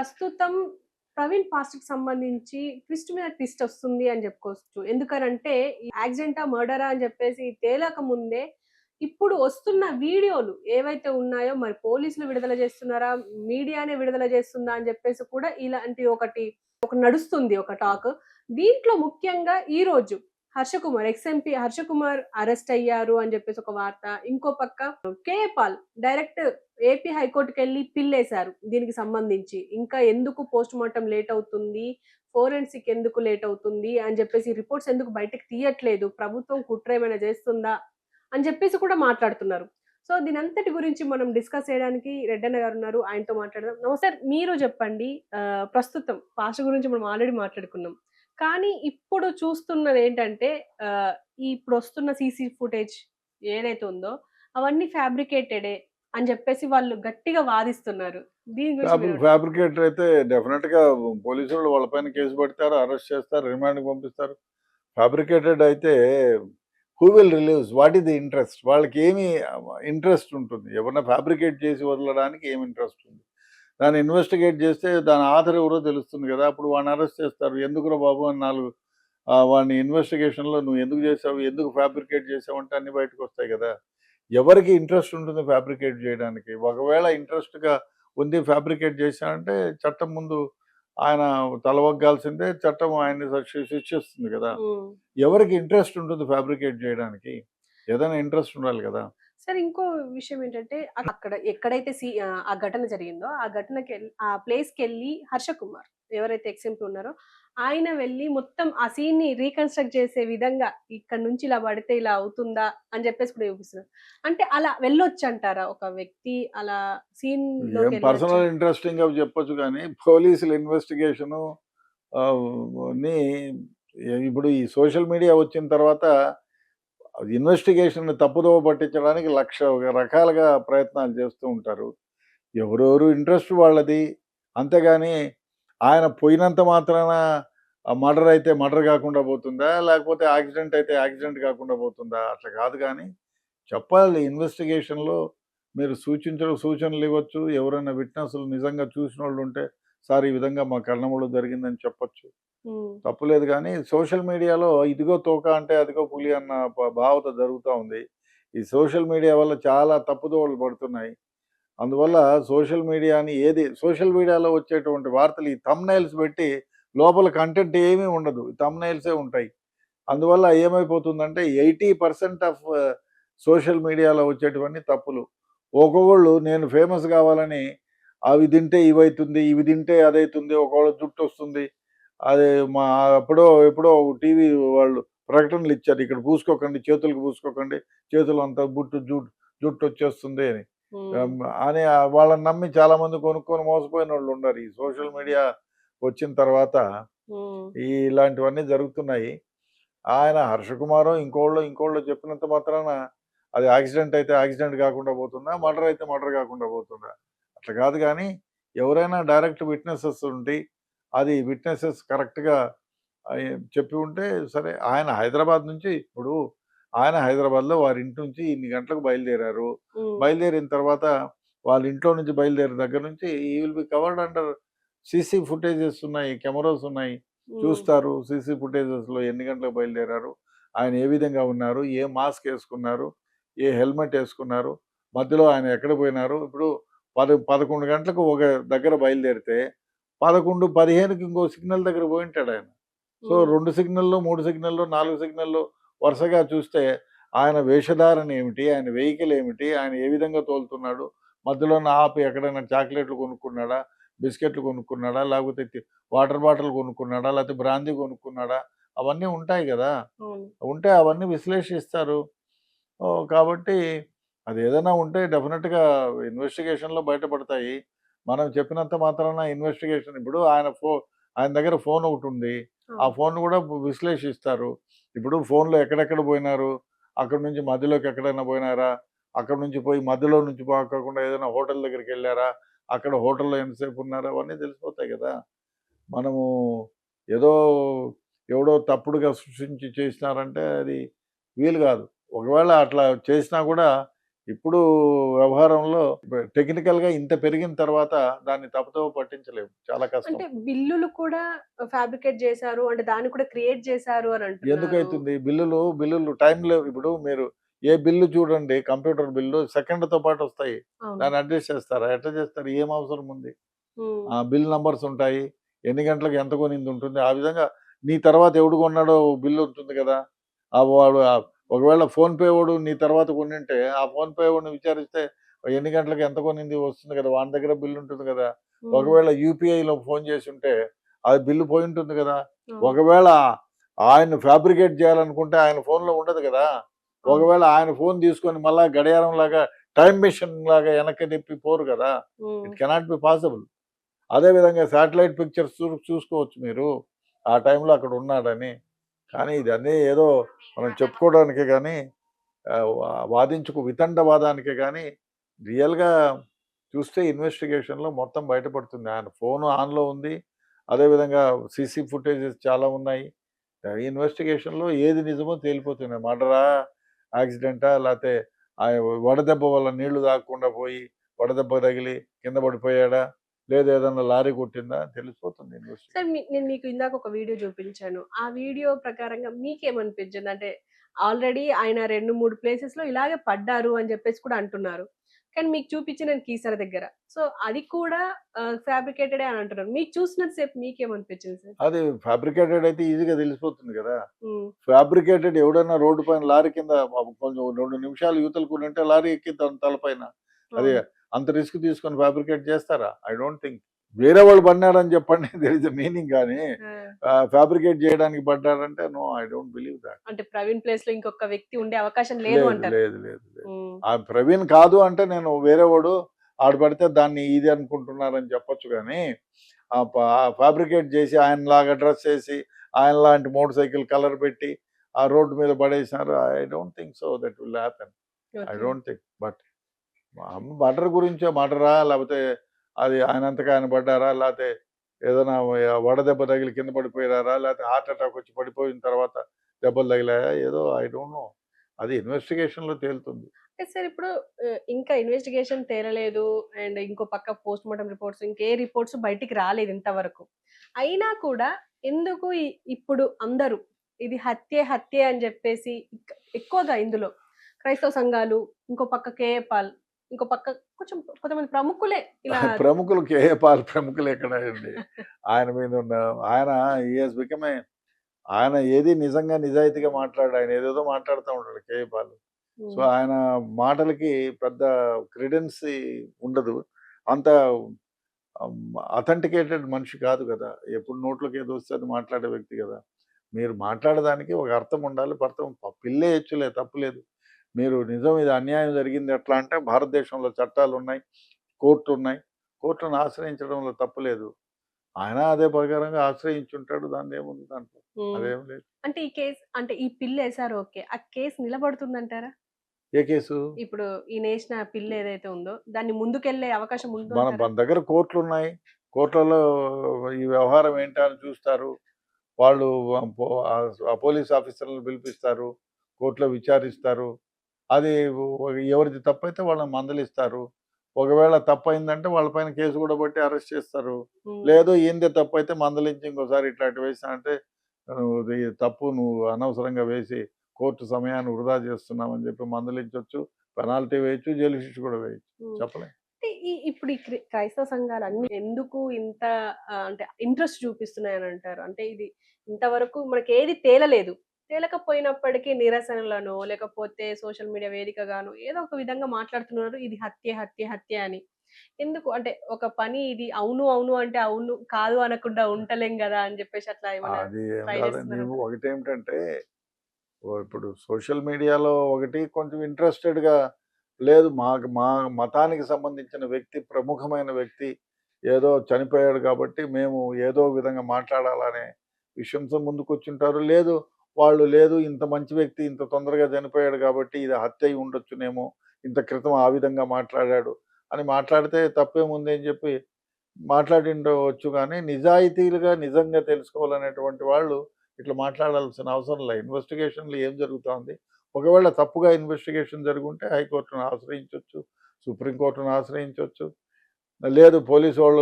ప్రస్తుతం 'ప్రవీణ్ ఫాస్ట్‌కి' సంబంధించి ట్విస్ట్ మీద ట్విస్ట్ ఒస్తుంది అని జెప్పుకోవచ్చు. ఎందుకనంటే ఈ యాక్సిడెంటా? మర్డరా? అని జెప్పేసి తేలక ముందే ఇప్పుడు ఒస్తున్న వీడియోలు ఏవైతే ఉన్నాయో మరి పోలీసులు విడుదల జేస్తున్నారా? మీడియానే విడుదల జేస్తుందా? అని జెప్పేసి కూడా ఇలాంటి ఒకటి నడుస్తుంది ఒక టాక్. దీంట్లో ముఖ్యంగా ఈరోజు ex MP Harsha Kumar arrest అయ్యారు అని జెప్పేసి ఒక వార్త. ఇంకో పక్క కేఏ పాల్ డైరెక్ట్ ఏపీ హైకోర్ట్‌కెళ్ళి పిల్లేశారు దీనికి సంబంధించి. ఇంకా ఎందుకు పోస్ట్‌మార్టం లేట్ అవుతుంది? ఫోరెన్సిక్ ఎందుకు లేట్ అవుతుంది? అని జెప్పేసి రిపోర్ట్స్ ఎందుకు బయటకి తీయట్లేదు? ప్రభుత్వం కుట్ర ఏమైనా జేస్తుందా? అని జెప్పేసి కూడా మాట్లాడుతున్నారు. సో, దీనంతటి గురించి మనం డిస్కస్ చేయడానికి రెడ్డన్న గారున్నారు. ఆయనతో మాట్లాడదాం. నమస్తే సార్, మీరు జెప్పండి. ప్రస్తుతం పాస్ట్ గురించి మనం ఆల్రెడీ మాట్లాడుకున్నాం. కానీ ఇప్పుడు చూస్తున్నదేంటంటే ఆహ్, ఇప్పుడొస్తున్న సీసీ ఫుటేజ్ ఏదైతే ఉందో అవన్నీ ఫ్యాబ్రికేటెడే అని జెప్పేసి వాళ్ళు గట్టిగా వాదిస్తున్నారు. దీని గురించి మీరేమంటారు? ఫ్యాబ్రికేటర్ అయితే డెఫినెట్‌గా పోలీసోళ్ళు వాళ్ళ పైన కేసు పెడతారు, అరెస్ట్ చేస్తారు, రిమాండ్‌కి పంపిస్తారు. ఫ్యాబ్రికేటెడ్ అయితే who will relieves? What is the interest? వాళ్ళకేమి ఇంట్రెస్ట్ ఉంటుంది? ఎవరినైనా ఫ్యాబ్రికేట్ చేసి వదలడానికి ఏమి ఇంట్రెస్ట్ ఉంది? దాన్ని ఇన్వెస్టిగేట్ చేస్తే దాని ఆథర్ ఎవరో తెలుస్తుంది కదా! అప్పుడు వాడిని అరెస్ట్ చేస్తారు. ఎందుకురా బాబు అని 4 వాడిని ఇన్వెస్టిగేషన్‌లో నువ్వు ఎందుకు చేసావు? ఎందుకు ఫ్యాబ్రికేట్ చేసావంటే అన్నీ బయటకొస్తాయి కదా! ఎవరికి ఇంట్రెస్ట్ ఉంటుంది ఫ్యాబ్రికేట్ చేయడానికి? ఒకవేళ ఇంట్రెస్ట్‌గా ఉంది ఫ్యాబ్రికేట్ చేశాడంటే చట్టం ముందు ఆయన తలవగ్గాల్సిందే. చట్టం ఆయన్ని శిక్షిస్తుంది కదా! హ్మ్. ఎవరికి ఇంట్రెస్ట్ ఉంటుంది ఫ్యాబ్రికేట్ చేయడానికి? ఏదైనా ఇంట్రెస్ట్ ఉండాలి కదా! సరే, ఇంకో విషయం ఏంటంటే అక్కడ ఎక్కడైతే ఆ ఘటన జరిగిందో ఆ ప్లేస్‌కెళ్ళి హర్ష కుమార్ ఎవరైతే ఎక్స్ ఎంపీ ఉన్నారో ఆయన వెళ్లి మొత్తం ఆ సీన్‌ని రీకన్‌స్ట్రక్ట్ చేసే విధంగా ఇక్కడి నుంచి ఇలా పడితే ఇలా అవుతుందా? అని చెప్పేసి కూడా చూపిస్తున్నారు. అంటే అలా వెళ్ళొచ్చంటారా? ఒక వ్యక్తి అలా ఏం సీన్‌లోకెళ్ళొచ్చా? పర్సనల్ ఇంట్రెస్టింగ్‌గా చెప్పొచ్చు కానీ పోలీసుల ఇన్వెస్టిగేషను ఆహ్, ని ఇప్పుడు ఈ సోషల్ మీడియా వచ్చిన తర్వాత ఇన్వెస్టిగేషన్‌ని తప్పుదోవ పట్టించడానికి లక్ష రకాలుగా ప్రయత్నాలు చేస్తూ ఉంటారు. ఎవరెవరు ఇంట్రెస్ట్ వాళ్ళది. అంతేగాని ఆయన పోయినంత మాత్రాన మర్డర్ అయితే మర్డర్ కాకుండా పోతుందా? లేకపోతే యాక్సిడెంట్ అయితే యాక్సిడెంట్ కాకుండా పోతుందా? అట్లా కాదు గానీ చెప్పాలి ఇన్వెస్టిగేషన్‌లో మీరు సూచనలివ్వచ్చు. ఎవరైనా విట్నెస్‌లు నిజంగా చూసినోళ్ళుంటే, సార్ ఈ విధంగా మా కళ్ళ ముందు జరిగిందని చెప్పొచ్చు. హ్మ్. తప్పులేదు గానీ, సోషల్ మీడియాలో ఇదిగో తోక అంటే అదిగో పులి అన్న భావత జరుగుతా ఉంది. ఈ సోషల్ మీడియా వల్ల చాలా తప్పుదోవలు పడుతున్నాయి. అందువల్ల సోషల్ మీడియాలో వచ్చేటువంటి వార్తలు ఈ థంబ్‌నెయిల్స్ పెట్టి లోపల కంటెంట్ ఏమీ ఉండదు. థంబ్‌నెయిల్సే ఉంటాయి. అందువల్ల ఏమైపోతుందంటే 80% ఆఫ్ సోషల్ మీడియాలో వచ్చేటివన్నీ తప్పులు. ఒక్కొక్కళ్ళు నేను ఫేమస్ కావాలని అవి తింటే ఇవైతుంది, ఇవి తింటే అదైతుంది, ఒకవేళ జుట్టొస్తుంది. అది మా ఎప్పుడో టీవీ వాళ్ళు ప్రకటనలు ఇచ్చారు. ఇక్కడ పూసుకోకండి, చేతులకు పూసుకోకండి, చేతులంతా జుట్టొచ్చేస్తుంది అని. హ్మ్. అని వాళ్ళని నమ్మి చాలామంది కొనుక్కొని మోసపోయినోళ్ళున్నారు. ఈ సోషల్ మీడియా వచ్చిన తర్వాత హ్మ్. ఇలాంటివన్నీ జరుగుతున్నాయి. ఆయన హర్షకుమారో ఇంకోళ్ళో చెప్పినంత మాత్రాన అది యాక్సిడెంట్ అయితే యాక్సిడెంట్ కాకుండా పోతుందా? మర్డర్ అయితే మర్డర్ కాకుండా పోతుందా? అట్లా కాదు గానీ, ఎవరైనా డైరెక్ట్ విట్‌నెసెస్ ఉండి, అది విట్‌నెసెస్ కరెక్ట్‌గా చెప్పి ఉంటే సరే. ఆయన హైదరాబాద్‌లో వారింటి నుంచి ఇన్ని గంటలకు బయలుదేరారు. హ్మ్. బయలుదేరిన తర్వాత వాళ్ళ ఇంట్లో నుంచి బయలుదేరిన దగ్గర నుంచి ఈ will be covered under CC footages ఉన్నాయి. కెమెరాస్ ఉన్నాయి. హ్మ్. చూస్తారు. సీసీ ఫుటేజెస్‌లో ఎన్ని గంటలకు బయలుదేరారు? ఆయన ఏ విధంగా ఉన్నారు? ఏ మాస్క్ ఏసుకున్నారు? A helmet ఏసుకున్నారు? మధ్యలో ఆయన ఎక్కడ పోయినారు? ఇప్పుడు 11 గంటలకు ఒక దగ్గర బయలుదేరితే 11:15కి ఇంకో సిగ్నల్ దగ్గర పోయుంటాడాయన. సో, హ్మ్. 2 సిగ్నల్‌లో, 3 సిగ్నల్‌లో, 4 సిగ్నల్‌లో వరుసగా చూస్తే ఆయన వేషధారణ ఏమిటి? ఆయన వెహికల్ ఏమిటి? ఆయన ఏ విధంగా తోలుతున్నాడు? మధ్యలోన ఆపి ఎక్కడైనా చాక్లెట్‌లు కొనుక్కున్నాడా? బిస్కెట్‌లు కొనుక్కున్నాడా? లేకపోతే వాటర్ బాటిల్ కొనుక్కున్నాడా? లేకపోతే బ్రాందీ కొనుక్కున్నాడా? అవన్నీ ఉంటాయి గదా! అవును. ఉంటే అవన్నీ విశ్లేషిస్తారు. కాబట్టి అదేదైనా ఉంటే డెఫినిట్‌గా ఇన్వెస్టిగేషన్‌లో బయటపడతాయి. మనం చెప్పినంత మాత్రాన ఇన్వెస్టిగేషన్ ఇప్పుడు ఆయన దగ్గర ఫోన్ ఒకటుంది. ఆ అవును. ఫోన్‌ని గూడా విశ్లేషిస్తారు. ఇప్పుడు ఫోన్‌లో ఎక్కడెక్కడ బోయినారు? అక్కడి నుంచి మధ్యలోకి ఎక్కడైనా బోయినారా? అక్కడి నుంచి పోయి మధ్యలో నుంచి కాకుండా ఏదైనా హోటల్ దగ్గరికెళ్లారా? అక్కడ హోటల్‌లో ఎంతసేపు ఉన్నారు? అవన్నీ తెలిసిపోతాయి గదా! మనము ఏదో ఎవడో తప్పుడుగా సృష్టించి చేసినారంటే అది వీలు గాదు. ఒకవేళ అట్లా చేసినా గూడా ఇప్పుడు వ్యవహారంలో టెక్నికల్‌గా ఇంత పెరిగిన తర్వాత దాన్ని తప్పుదోవ పట్టించలేము. చాలా కష్టం. అంటే బిల్లులు కూడా ఫ్యాబ్రికేట్ చేశారు. అంటే దాన్ని కూడా క్రియేట్ చేశారు అని అంటున్నారు. ఎందుకైతుంది? బిల్లులు టైం లేవు. ఇప్పుడు మీరు ఏ బిల్లు చూడండి, కంప్యూటర్ బిల్లు సెకండ్‌తో పాటు వస్తాయి. అవును. దాన్ని అడ్జస్ట్ చేస్తారా? ఎట్లా చేస్తారు? ఏం అవసరం ఉంది? హ్మ్. బిల్ నంబర్స్ ఉంటాయి. ఎన్ని గంటలకు ఎంత కొనింది ఉంటుంది. ఆ విధంగా నీ తర్వాత ఎవడు కొన్నాడో బిల్ ఉంటుంది కదా! వాడు ఒకవేళ ఫోన్‌పే వోడు నీ తర్వాత కొనుంటే, ఆ ఫోన్‌పే వోడిని విచారిస్తే ఎన్ని గంటలకు ఎంత కొనింది వస్తుంది కదా! వాని దగ్గర బిల్ ఉంటుంది కదా! హ్మ్. ఒకవేళ యూపీఐలో ఫోన్ చేసుంటే, అది బిల్ పోయుంటుంది కదా! అవును. ఒకవేళ ఆయన ఫ్యాబ్రికేట్ చేయాలనుకుంటే ఆయన ఫోన్‌లో ఉండదు కదా! అవును. ఒకవేళ ఆయన ఫోన్ తీసుకొని మళ్ళా గడియారంలాగా టైమ్ మెషిన్ లాగా వెనక్కి తిప్పి పోరు కదా! హ్మ్. It cannot be possible. అదే విధంగా శాటిలైట్ పిక్చర్స్ చూసుకోవచ్చు మీరు. ఆ టైంలో అక్కడ ఉన్నాడని. కానీ ఇదన్నీ ఏదో మనం చెప్పుకోవడానికే గానీ వితండవాదానికే గానీ రియల్‌గా చూస్తే ఇన్వెస్టిగేషన్‌లో మొత్తం బయటపడుతుంది. ఆయన ఫోను ఆన్‌లో ఉంది. అదే విధంగా సీసీ ఫుటేజెస్ చాలా ఉన్నాయి. ఇన్వెస్టిగేషన్‌లో ఏది నిజమో తేలిపోతుంది. మర్డరా? యాక్సిడెంటా? లేతే వడదెబ్బ వల్ల నీళ్లు తాగకుండా పోయి వడదెబ్బ తగిలి కింద పడిపోయాడా? లేదా ఏదన్నా లారీ కొట్టిందా? తెలిసిపోతుంది సార్ ఇన్వెస్టిగేషన్. నేను మీకు ఇందాక ఒక వీడియో చూపించాను. ఆ వీడియో ప్రకారంగా మీకేమనిపించింది? అంటే ఆల్రెడీ ఆయన 2, 3 ప్లేసెస్‌లో ఇలాగే పడ్డారు అని చెప్పేసి కూడా అంటున్నారు. కానీ మీకు చూపించినది కీసర దగ్గర. సో, అది కూడా ఫ్యాబ్రికేటెడే అని అంటున్నారు. మీకు చూసినంత సేపు మీకేమనిపించింది సార్? అది ఫ్యాబ్రికేటెడ్ అయితే ఈజీగా తెలిసిపోతుంది గదా! హ్మ్. ఫ్యాబ్రికేటెడ్ ఎవడన్నా రోడ్డు పైన లారీ కింద కొంచెం 2 నిమిషాలు యువతలకునుంటే లారీ ఎక్కి తలపైన. అది అవును. అంత రిస్క్ తీసుకొని ఫ్యాబ్రికేట్ చేస్తారా? I don't think. వేరే వాళ్ళు పడినారని చెప్పండి దేర్ ఇస్ ఎ మీనింగ్ గానీ ఆ! ఫ్యాబ్రికేట్ చేయడానికి పడ్డారంటే no I don't believe that. అంటే ప్రవీణ్ ప్లేస్‌లో ఇంకొక వ్యక్తి ఉండే అవకాశం లేదు లేదు. అంటారు. లేదు. లేదు. లేదు. హ్మ్. ఆ ప్రవీణ్ కాదు అంటే నేను వేరేవాడు ఆడు పడితే దాన్ని ఇది అనుకుంటున్నారని చెప్పొచ్చు గానీ, ఫ్యాబ్రికేట్ చేసి ఆయనలాగా డ్రెస్ ఏసి, ఆయనలాంటి మోటార్ సైకిల్ కలర్ పెట్టి, ఆ రోడ్డు మీద పడేసినారు. I don't think so that will happen. I okay. Don't think. But murder గురించే మర్డరా? లేపోతే అది ఆయనంతకు ఆయన పడ్డారా? లేతే ఏదైనా వడదెబ్బ తగిలి కింద పడిపోయారా? లేతే హార్ట్ అటాక్ వచ్చి పడిపోయిన తర్వాత దెబ్బలు తగిలాయా? ఏదో ఐ డోంట్ నో. అది ఇన్వెస్టిగేషన్‌లో తేలుతుంది. అంటే సార్ ఇప్పుడు ఇంకా ఇన్వెస్టిగేషన్ తేలలేదు. అండ్ ఇంకో పక్క పోస్ట్‌మార్టం రిపోర్ట్స్ ఇంకే రిపోర్ట్స్ బయటికి రాలేదు ఇంతవరకు. అయినా కూడా ఎందుకు ఇప్పుడు అందరూ ఇది హత్యే, హత్యే అని జెప్పేసి ఎక్కువగా ఇందులో క్రైస్తవ సంఘాలు, ఇంకో పక్క కేఏ పాల్, ఇంకో పక్క కొంచెం కొంతమంది ప్రముఖులే ఇలా ప్రముఖులు కేఏ పాల్ ప్రముఖులు ఎక్కడండి. ఆయన మీద ఉన్న ఆయన హి హాస్ బికమ్ ఆయన ఏది నిజంగా నిజాయితీగా మాట్లాడడు. ఆయన ఏదేదో మాట్లాడుతా ఉంటాడు కేఏ పాల్. సో, హ్మ్. ఆయన మాటలకి పెద్ద క్రెడెన్సీ ఉండదు. అంత అథెంటికేటెడ్ మనిషి కాదు గదా! ఎప్పుడు నోట్లోకి ఏదొస్తే అది మాట్లాడే వ్యక్తి గదా! మీరు మాట్లాడేదానికి ఒక అర్థం ఉండాలి. పిల్లేయొచ్చులే తప్పులేదు. మీరు నిజం ఇది అన్యాయం జరిగింది ఎట్లా అంటే భారతదేశంలో చట్టాలున్నాయి. కోర్టులున్నాయి. కోర్టులను ఆశ్రయించడంలో తప్పు లేదు. ఆయన అదే ప్రకారంగా ఆశ్రయించుంటాడు. దానిదేముంది దాంట్లో. హ్మ్. అదేం లేదు. అంటే ఈ కేస్ అంటే ఈ పిల్లేసారు ఓకే. ఆ కేస్ నిలబడుతుందంటారా? ఏ కేసు? ఇప్పుడు ఈయనేసిన పిల్ ఏదైతే ఉందో దాన్ని ముందుకెళ్ళే అవకాశం మన ఉందంటారా? మన దగ్గర కోర్టులున్నాయి. కోర్టులలో ఈ వ్యవహారం ఏంటా అని చూస్తారు. వాళ్ళు ఆ పోలీస్ ఆఫీసర్‌లను పిలిపిస్తారు. కోర్ట్‌లో విచారిస్తారు. అది ఎవరిది తప్పైతే వాళ్ళని మందలిస్తారు. ఒకవేళ తప్పయిందంటే వాళ్ళ పైన కేసు కూడా పెట్టి అరెస్ట్ చేస్తారు. హ్మ్. లేదు ఈయనదే తప్పైతే మందలించి ఇంకోసారి ఇట్లాంటివి వేసినావంటే ఇది తప్పు నువ్వు అనవసరంగా వేసి కోర్టు సమయాన్ని వృధా చేస్తున్నావని చెప్పి మందలించొచ్చు. పెనాల్టీ వేయొచ్చు. జైలు శిక్ష కూడా వేయొచ్చు. హ్మ్. చెప్పలేం. అంటే ఇప్పుడు ఈ క్రైస్తవ సంఘాలన్నీ ఎందుకు ఇంత అంటే ఇంట్రెస్ట్ చూపిస్తున్నాయనంటారు? అంటే ఇది ఇంతవరకు మనకేది తేలలేదు. తేలకపోయినప్పటికీ నిరసనలనో, లేకపోతే సోషల్ మీడియా వేదికగానో ఏదో ఒక విధంగా మాట్లాడుతున్నారు. ఇది హత్యే, హత్యే, హత్య అని. ఎందుకు? అంటే ఒక పని ఇది అవును, అవును అంటే అవును, కాదు అనకుండా ఉంటలేం గదా! అని జెప్పేసి అట్లా ఏమన్నా అది ఏం ట్రై కాదండి. జేస్తున్నారంటారా? ఒకటేమిటంటే ఇప్పుడు సోషల్ మీడియాలో ఒకటి కొంచెం ఇంట్రెస్టెడ్‌గా లేదు మా మతానికి సంబంధించిన వ్యక్తి, ప్రముఖమైన వ్యక్తి ఏదో చనిపోయాడు కాబట్టి మేము ఏదో విధంగా మాట్లాడాలనే విషయంతో ముందుకొచ్చుంటారు. లేదు ఇంత మంచి వ్యక్తి ఇంత తొందరగా చనిపోయాడు కాబట్టి ఇది హత్య అయి ఉండొచ్చునేమో. ఇంత క్రితం ఆ విధంగా మాట్లాడాడు అని మాట్లాడితే తప్పేముంది అని చెప్పి మాట్లాడిండవచ్చు గానీ, నిజాయితీలుగా నిజంగా తెలుసుకోవాలనేటువంటి వాళ్ళు ఇట్లా మాట్లాడాల్సిన అవసరం లే. ఇన్వెస్టిగేషన్‌లో ఏం జరుగుతోంది? ఒకవేళ తప్పుగా ఇన్వెస్టిగేషన్ జరుగుంటే హైకోర్టును ఆశ్రయించవచ్చు, సుప్రీంకోర్టును ఆశ్రయించవచ్చు. లేదు పోలీసు వాళ్ళు